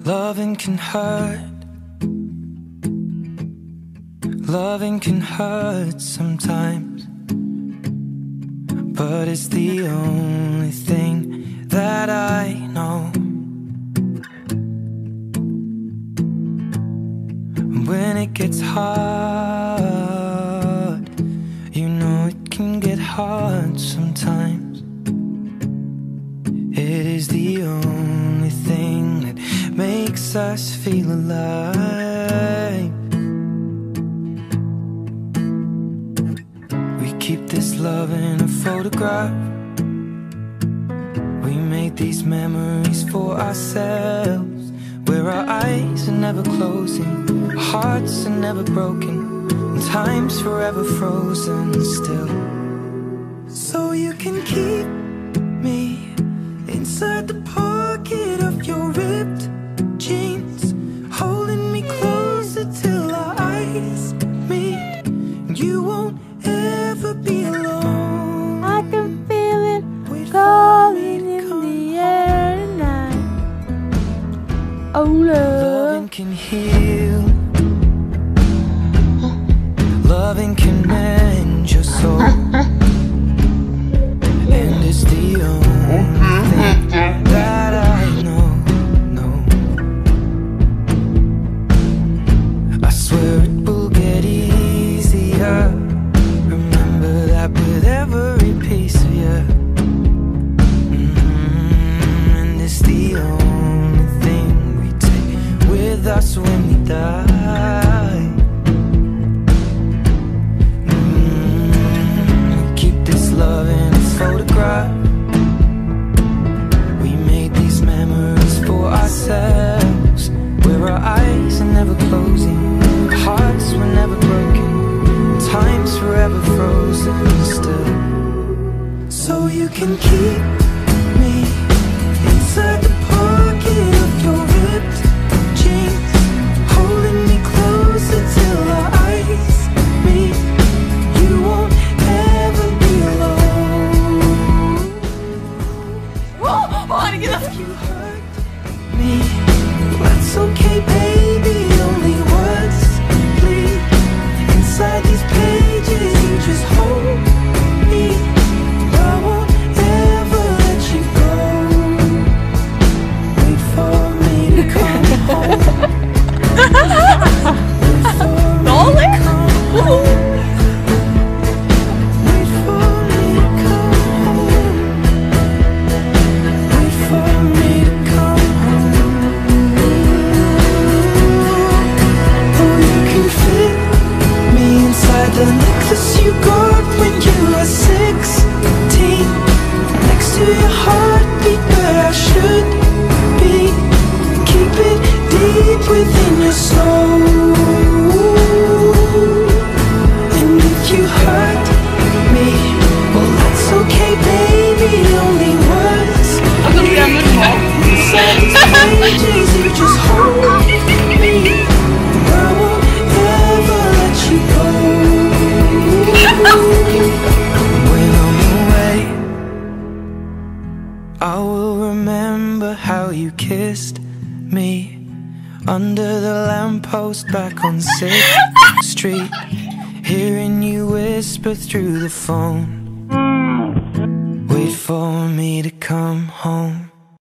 Loving can hurt. Loving can hurt sometimes, but it's the only thing that I know. When it gets hard, you know it can get hard sometimes. It is the only thing that makes us feel alive. We keep this love in a photograph. We made these memories for ourselves, where our eyes are never closing, hearts are never broken, and time's forever frozen still. So you can keep me inside the pocket of your ripped jeans, holding me closer till our eyes meet. You won't ever be alone. I can feel it calling in the air tonight. Oh, Loving can heal. Loving can mend your soul. And it's the only thing that I know. I swear it will get easier. Remember that with every piece of you. And it's the only thing we take with us when we die. We keep this love in a photograph. We made these memories for ourselves, where our eyes are never closing, hearts were never broken, time's forever frozen still. So you can keep me inside the pocket of your ripped jeans, holding me closer till our eyes meet. You won't ever be alone. If you hurt me, that's okay, baby. Only words bleed inside these pages. You just hold me. I won't ever let you go. Wait for me to come home. Wait for me to come home. Wait for me to come home. Wait for me to come home. Oh, you can fit me inside the necklace you got when you were 16, next to your heartbeat where I should be. Keep it deep within your soul. And if you hurt me, well, that's okay, baby. Only words inside these pages. You just hold me. I won't ever let you go. When I'm away, I will remember how you kissed me under the lamppost back on 6th Street, hearing you whisper through the phone. Wait for me to come home.